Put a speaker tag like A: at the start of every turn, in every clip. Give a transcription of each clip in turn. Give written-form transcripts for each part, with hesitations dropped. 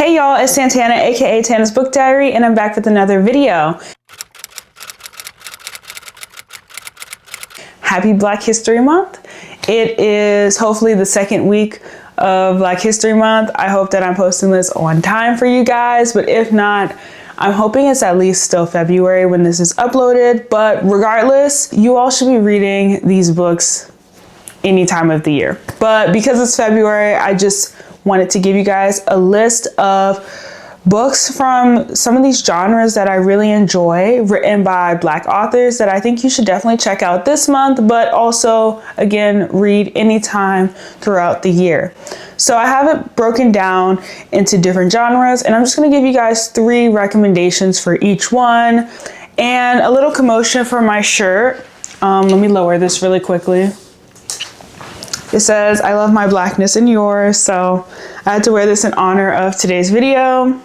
A: Hey y'all, it's Santana, aka Tana's Book Diary, and I'm back with another video. Happy Black History Month. It is hopefully the second week of Black History Month. I hope that I'm posting this on time for you guys, but if not, I'm hoping it's at least still February when this is uploaded. But regardless, you all should be reading these books any time of the year. But because it's February, I just wanted to give you guys a list of books from some of these genres that I really enjoy, written by Black authors that I think you should definitely check out this month, but also, again, read anytime throughout the year. So I have it broken down into different genres, and I'm just going to give you guys 3 recommendations for each one. And a little commotion for my shirt. Let me lower this really quickly. It says, "I love my blackness and yours." So I had to wear this in honor of today's video.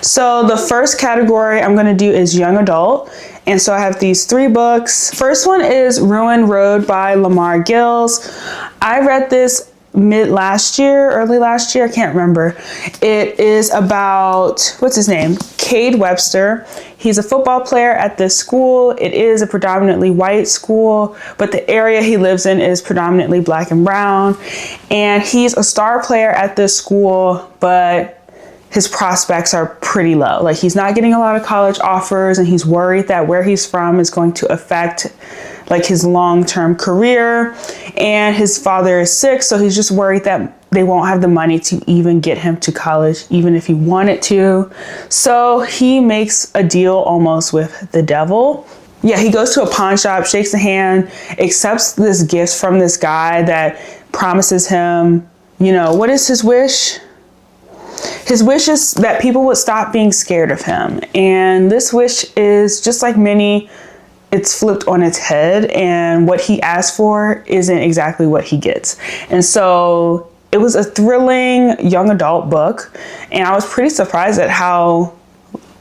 A: So the first category I'm going to do is young adult. And so I have these 3 books. First one is Ruin Road by Lamar Gills. I read this early last year, I can't remember. It is about, what's his name? Cade Webster. He's a football player at this school. It is a predominantly white school, but the area he lives in is predominantly black and brown. And he's a star player at this school, but his prospects are pretty low. Like, he's not getting a lot of college offers, and he's worried that where he's from is going to affect like his long-term career. And his father is sick, so he's just worried that they won't have the money to even get him to college, even if he wanted to. So he makes a deal almost with the devil. Yeah, he goes to a pawn shop, shakes a hand, accepts this gift from this guy that promises him, you know, what is his wish? His wish is that people would stop being scared of him. And this wish is just like many, it's flipped on its head, and what he asked for isn't exactly what he gets. And so it was a thrilling young adult book, and I was pretty surprised at how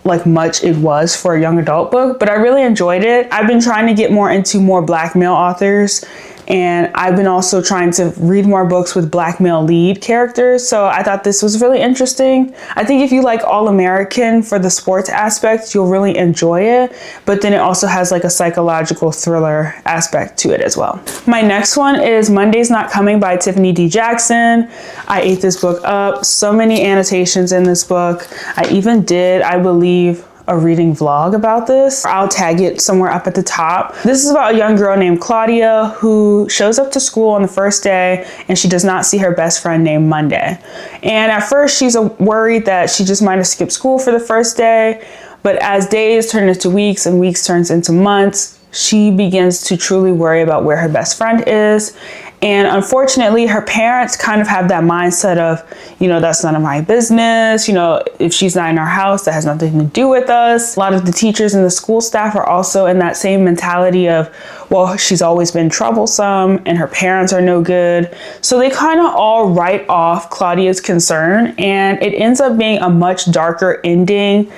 A: like much it was for a young adult book, but I really enjoyed it. I've been trying to get more into more Black male authors, and I've been also trying to read more books with Black male lead characters. So I thought this was really interesting. I think if you like All American for the sports aspect, you'll really enjoy it. But then it also has like a psychological thriller aspect to it as well. My next one is Monday's Not Coming by Tiffany D. Jackson. I ate this book up. So many annotations in this book. I even did, I believe, a reading vlog about this. I'll tag it somewhere up at the top. This is about a young girl named Claudia who shows up to school on the first day, and she does not see her best friend named Monday. And at first she's worried that she just might have skipped school for the first day, but as days turn into weeks and weeks turns into months, she begins to truly worry about where her best friend is. And unfortunately, her parents kind of have that mindset of, you know, that's none of my business. You know, if she's not in our house, that has nothing to do with us. A lot of the teachers and the school staff are also in that same mentality of, well, she's always been troublesome and her parents are no good. So they kind of all write off Claudia's concern, and it ends up being a much darker ending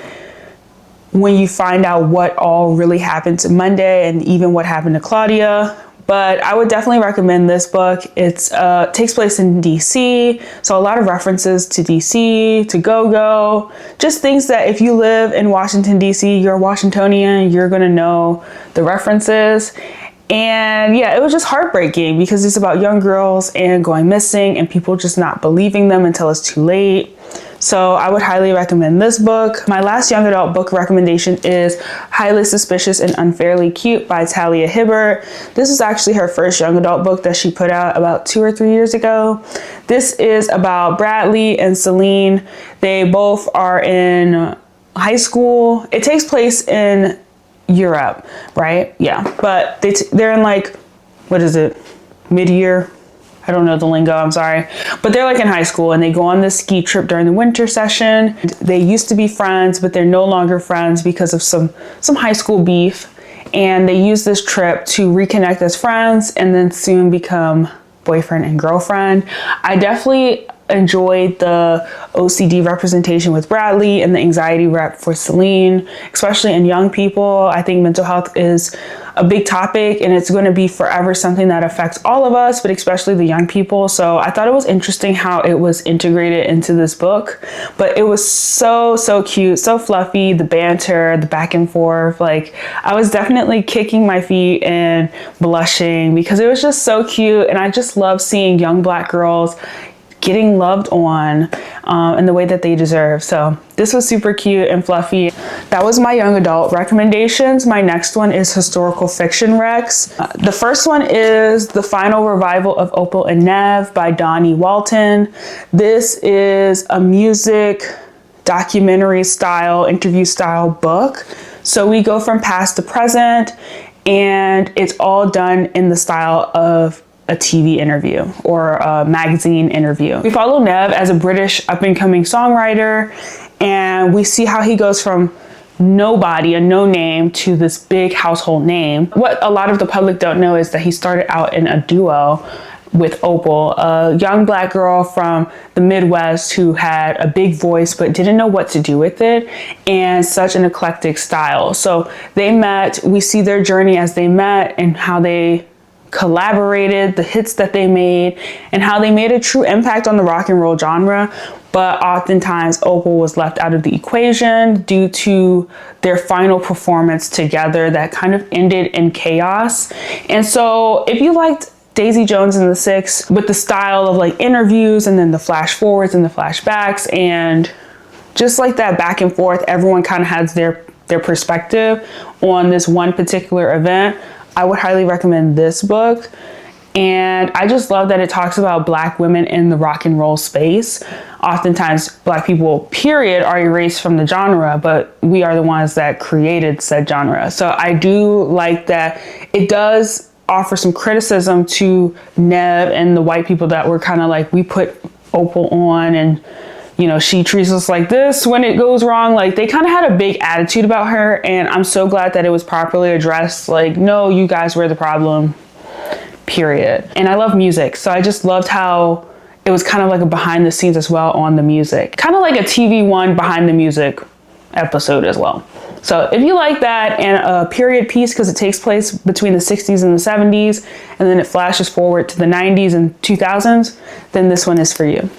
A: when you find out what all really happened to Monday and even what happened to Claudia. But I would definitely recommend this book. It takes place in DC, so a lot of references to DC, to go-go, just things that if you live in Washington, DC, you're a Washingtonian, you're gonna know the references. And yeah, it was just heartbreaking because it's about young girls and going missing and people just not believing them until it's too late. So I would highly recommend this book. My last young adult book recommendation is Highly Suspicious and Unfairly Cute by Talia Hibbert. This is actually her first young adult book that she put out about 2 or 3 years ago. This is about Bradley and Celine. They both are in high school. It takes place in Europe, right? Yeah, but they're in like, what is it, mid-year? I don't know the lingo, I'm sorry. But they're like in high school, and they go on this ski trip during the winter session. They used to be friends, but they're no longer friends because of some high school beef. And they use this trip to reconnect as friends and then soon become boyfriend and girlfriend. I definitely enjoyed the OCD representation with Bradley and the anxiety rep for Celine, especially in young people. I think mental health is a big topic, and it's going to be forever something that affects all of us, but especially the young people. So I thought it was interesting how it was integrated into this book. But it was so cute, so fluffy, the banter, the back and forth. Like, I was definitely kicking my feet and blushing because it was just so cute. And I just love seeing young Black girls getting loved on in the way that they deserve. So this was super cute and fluffy. That was my young adult recommendations. My next one is historical fiction recs. The first one is The Final Revival of Opal and Nev by Donnie Walton. This is a music documentary style, interview style book. So we go from past to present, and it's all done in the style of a TV interview or a magazine interview. We follow Nev as a British up-and-coming songwriter, and we see how he goes from nobody, a no name, to this big household name. What a lot of the public don't know is that he started out in a duo with Opal, a young Black girl from the Midwest who had a big voice but didn't know what to do with it, and such an eclectic style. So they met, we see their journey as they met and how they collaborated, the hits that they made, and how they made a true impact on the rock and roll genre. But oftentimes Opal was left out of the equation due to their final performance together that kind of ended in chaos. And so if you liked Daisy Jones and the Six with the style of like interviews and then the flash forwards and the flashbacks and just like that back and forth, everyone kind of has their perspective on this one particular event, I would highly recommend this book. And I just love that it talks about Black women in the rock and roll space. Oftentimes Black people, period, are erased from the genre, but we are the ones that created said genre. So I do like that it does offer some criticism to Nev and the white people that were kind of like, we put Opal on and, you know, she treats us like this when it goes wrong. Like, they kind of had a big attitude about her, and I'm so glad that it was properly addressed. Like, no, you guys were the problem, period. And I love music, so I just loved how it was kind of like a behind the scenes as well on the music, kind of like a TV One behind the music episode as well. So if you like that and a period piece, because it takes place between the 60s and the 70s, and then it flashes forward to the 90s and 2000s, then this one is for you.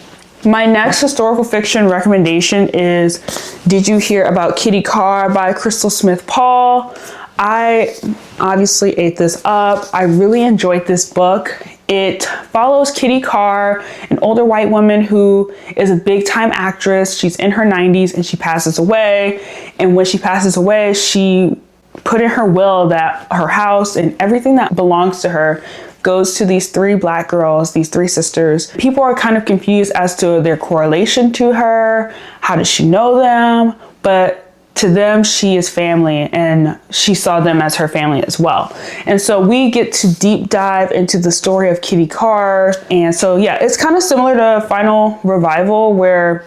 A: My next historical fiction recommendation is Did You Hear About Kitty Carr by Crystal Smith Paul. I obviously ate this up. I really enjoyed this book. It follows Kitty Carr, an older white woman who is a big time actress. She's in her 90s and she passes away. And when she passes away, she put in her will that her house and everything that belongs to her goes to these three Black girls, these three sisters. People are kind of confused as to their correlation to her. How does she know them? But to them, she is family, and she saw them as her family as well. And so we get to deep dive into the story of Kitty Carr. And so, yeah, it's kind of similar to Final Revival, where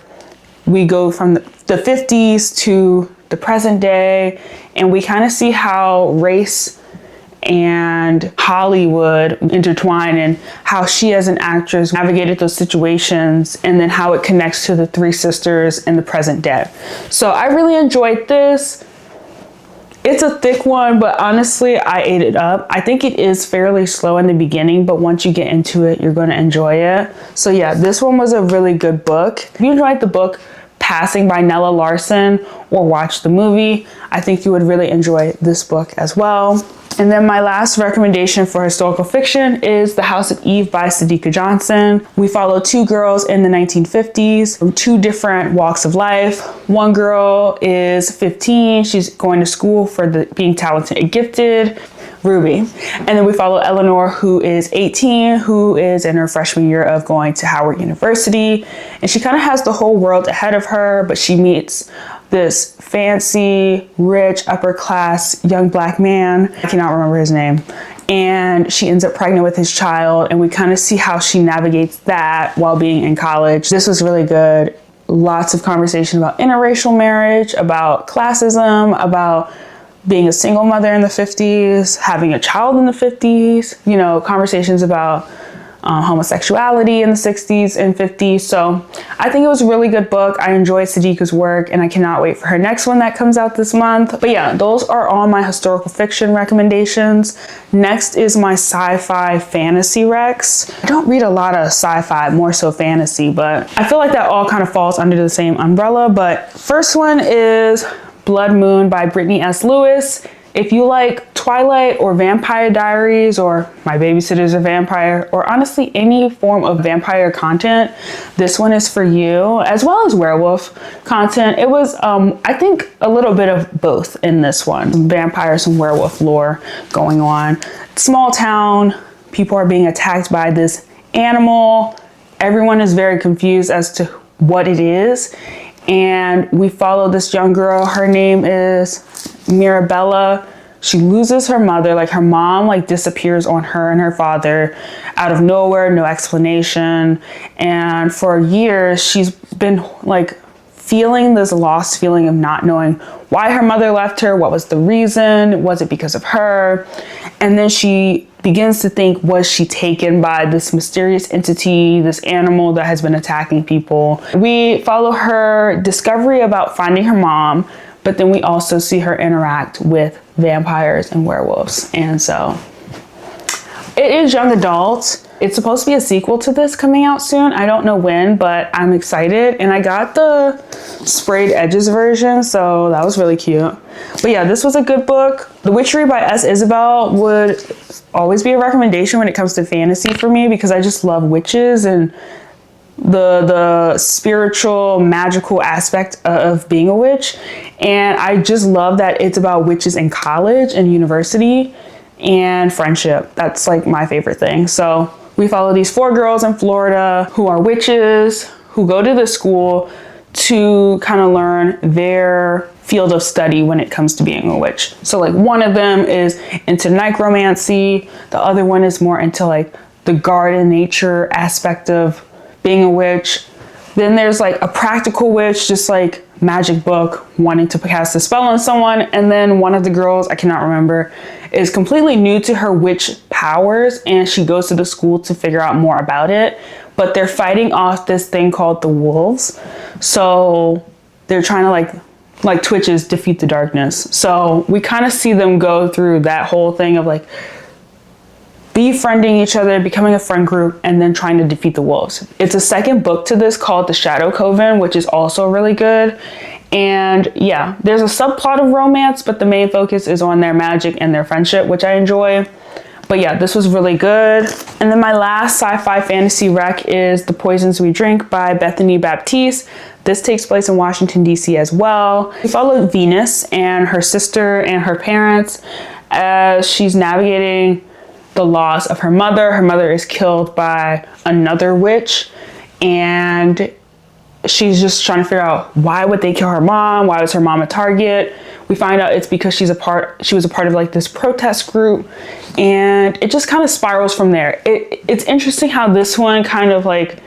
A: we go from the 50s to the present day, and we kind of see how race and Hollywood intertwine, and how she as an actress navigated those situations, and then how it connects to the three sisters in the present day. So I really enjoyed this. It's a thick one, but honestly, I ate it up. I think it is fairly slow in the beginning, but once you get into it, you're going to enjoy it. So yeah, this one was a really good book. If you enjoyed the book Passing by Nella Larson or watch the movie, I think you would really enjoy this book as well. And then my last recommendation for historical fiction is The House of Eve by Sadika Johnson. We follow two girls in the 1950s from two different walks of life. One girl is 15. She's going to school for being talented and gifted, Ruby. And then we follow Eleanor, who is 18, who is in her freshman year of going to Howard University. And she kind of has the whole world ahead of her, but she meets this fancy, rich, upper class young Black man. I cannot remember his name. And she ends up pregnant with his child, and we kind of see how she navigates that while being in college. This was really good. Lots of conversation about interracial marriage, about classism, about being a single mother in the 50s, having a child in the 50s, you know, conversations about homosexuality in the 60s and 50s. So I think it was a really good book. I enjoyed Sadiqa's work and I cannot wait for her next one that comes out this month. But yeah, those are all my historical fiction recommendations. Next is my sci-fi fantasy recs. I don't read a lot of sci-fi, more so fantasy, but I feel like that all kind of falls under the same umbrella. But first one is Blood Moon by Brittany S. Lewis. If you like Twilight or Vampire Diaries or My Babysitter's a Vampire, or honestly any form of vampire content, this one is for you, as well as werewolf content. It was, I think, a little bit of both in this one. Some vampire, some werewolf lore going on. Small town, people are being attacked by this animal. Everyone is very confused as to what it is. And we follow this young girl. Her name is Mirabella. She loses her mother. Like, her mom like disappears on her and her father out of nowhere, no explanation. And for years she's been like feeling this lost feeling of not knowing why her mother left her, what was the reason, was it because of her? And then she begins to think, was she taken by this mysterious entity, this animal that has been attacking people? We follow her discovery about finding her mom, but then we also see her interact with vampires and werewolves. And so it is young adult. It's supposed to be a sequel to this coming out soon. I don't know when, but I'm excited. And I got the sprayed edges version, so that was really cute. But yeah, this was a good book. The Witchery by S. Isabel would always be a recommendation when it comes to fantasy for me, because I just love witches and the spiritual, magical aspect of being a witch. And I just love that it's about witches in college and university and friendship. That's like my favorite thing. So we follow these 4 girls in Florida who are witches, who go to the school to kind of learn their field of study when it comes to being a witch. So like one of them is into necromancy, the other one is more into like the garden nature aspect of being a witch. Then there's like a practical witch, just like magic book, wanting to cast a spell on someone. And then one of the girls, I cannot remember, is completely new to her witch powers, and she goes to the school to figure out more about it. But they're fighting off this thing called the wolves. So they're trying to like Twitches, defeat the darkness. So we kind of see them go through that whole thing of like befriending each other, becoming a friend group, and then trying to defeat the wolves. It's a second book to this called The Shadow Coven, which is also really good. And yeah, there's a subplot of romance, but the main focus is on their magic and their friendship, which I enjoy. But yeah, this was really good. And then my last sci-fi fantasy rec is The Poisons We Drink by Bethany Baptiste. This takes place in Washington, D.C. as well. We follow Venus and her sister and her parents as she's navigating the loss of her mother. Her mother is killed by another witch, and she's just trying to figure out, why would they kill her mom? Why was her mom a target? We find out it's because she was a part of like this protest group, and it just kind of spirals from there. It's interesting how this one kind of like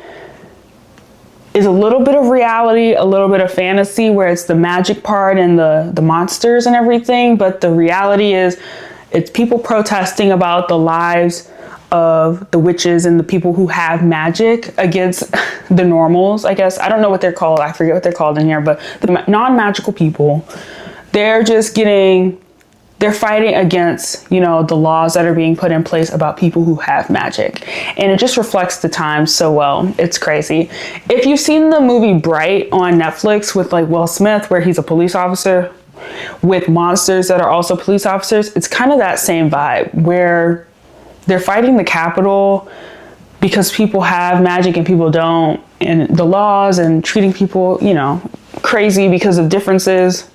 A: is a little bit of reality, a little bit of fantasy, where it's the magic part and the monsters and everything, but the reality is it's people protesting about the lives of the witches and the people who have magic against the normals, I guess. I don't know what they're called. I forget what they're called in here, but the non-magical people, they're fighting against, you know, the laws that are being put in place about people who have magic. And it just reflects the times so well. It's crazy. If you've seen the movie Bright on Netflix with like Will Smith, where he's a police officer with monsters that are also police officers, it's kind of that same vibe, where they're fighting the Capitol because people have magic and people don't, and the laws, and treating people, you know, crazy because of differences.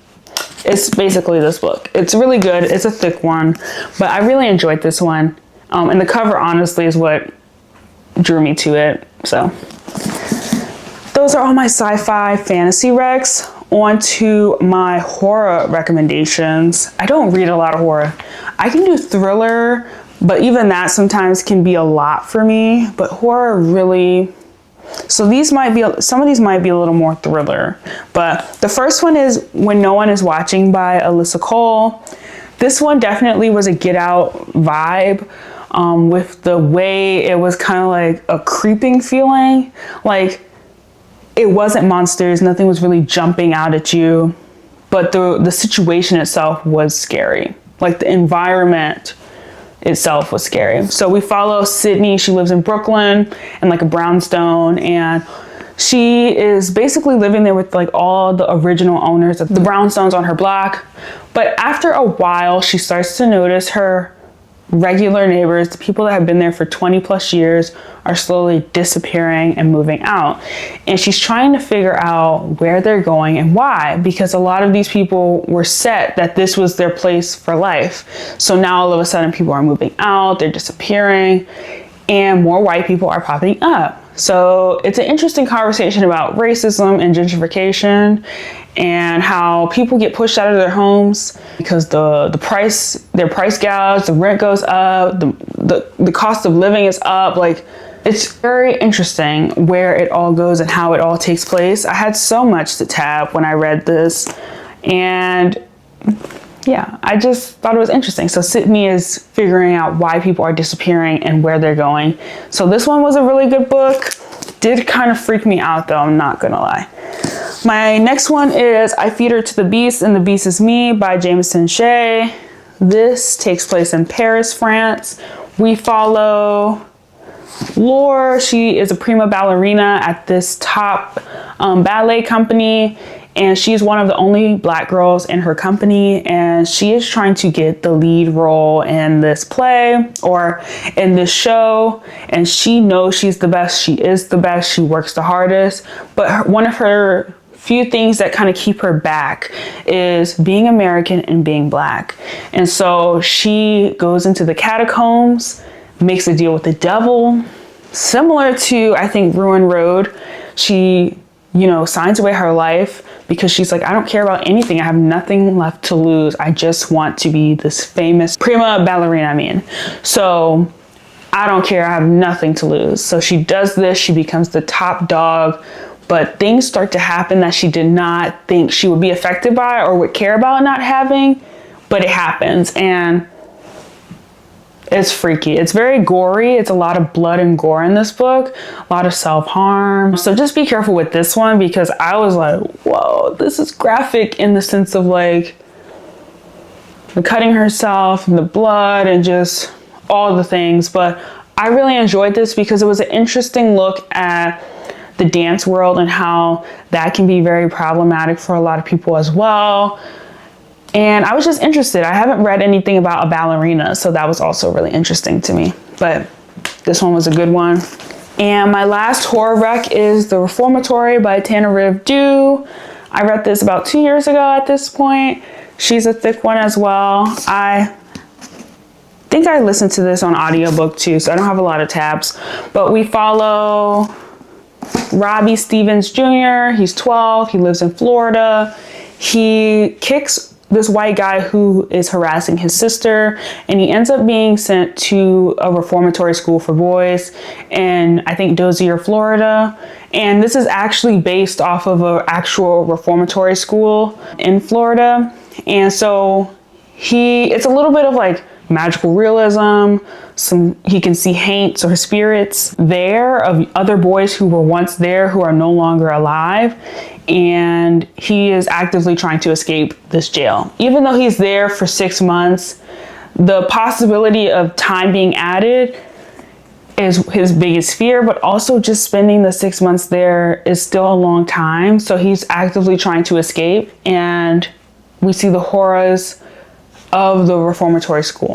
A: It's basically this book. It's really good. It's a thick one, but I really enjoyed this one. And the cover honestly is what drew me to it. So those are all my sci-fi fantasy recs. On to my horror recommendations. I don't read a lot of horror. I can do thriller, but even that sometimes can be a lot for me. But horror really, so some of these might be a little more thriller. But the first one is When No One Is Watching by Alyssa Cole. This one definitely was a Get Out vibe. with the way it was kind of like a creeping feeling. Like, it wasn't monsters, nothing was really jumping out at you, but the situation itself was scary. Like, the environment itself was scary. So we follow Sydney. She lives in Brooklyn in like a brownstone, and she is basically living there with like all the original owners of the brownstones on her block. But after a while, she starts to notice her regular neighbors, the people that have been there for 20 plus years, are slowly disappearing and moving out. And she's trying to figure out where they're going and why, because a lot of these people were set that this was their place for life. So now all of a sudden people are moving out, they're disappearing, and more white people are popping up. So it's an interesting conversation about racism and gentrification, and how people get pushed out of their homes because their price gouge, the rent goes up, the cost of living is up. Like, it's very interesting where it all goes and how it all takes place. I had so much to tap when I read this, and yeah, I just thought it was interesting. So Sydney is figuring out why people are disappearing and where they're going. So this one was a really good book. Did kind of freak me out though, I'm not gonna lie. My next one is I Feed Her to the Beast and the Beast is Me by Jameson Shea. This takes place in Paris, France. We follow Laure. She is a prima ballerina at this top ballet company, and she's one of the only Black girls in her company, and she is trying to get the lead role in this play or in this show, and she knows she's the best. She is the best. She works the hardest, but one of her few things that kind of keep her back is being American and being Black. And so she goes into the catacombs, makes a deal with the devil, similar to, I think, Ruin Road. She, signs away her life because she's like, I don't care about anything. I have nothing left to lose. I just want to be this famous prima ballerina, So I don't care. I have nothing to lose. So she does this. She becomes the top dog. But things start to happen that she did not think she would be affected by or would care about not having, but it happens, and it's freaky. It's very gory. It's a lot of blood and gore in this book, a lot of self-harm. So just be careful with this one, because I was like, whoa, this is graphic in the sense of like the cutting herself and the blood and just all the things. But I really enjoyed this because it was an interesting look at the dance world and how that can be very problematic for a lot of people as well. And I was just interested. I haven't read anything about a ballerina, so that was also really interesting to me. But this one was a good one. And my last horror rec is The Reformatory by Tananarive Due. I read this about 2 years ago at this point. She's a thick one as well. I think I listened to this on audiobook too, so I don't have a lot of tabs. But we follow Robbie Stevens Jr. He's 12. He lives in Florida. He kicks this white guy who is harassing his sister, and he ends up being sent to a reformatory school for boys in, I think, Dozier, Florida. And this is actually based off of an actual reformatory school in Florida. And so it's a little bit of like magical realism. He can see haints or spirits there of other boys who were once there who are no longer alive, and he is actively trying to escape this jail. Even though he's there for 6 months, the possibility of time being added is his biggest fear, but also just spending the 6 months there is still a long time. So he's actively trying to escape, and we see the horrors of the reformatory school.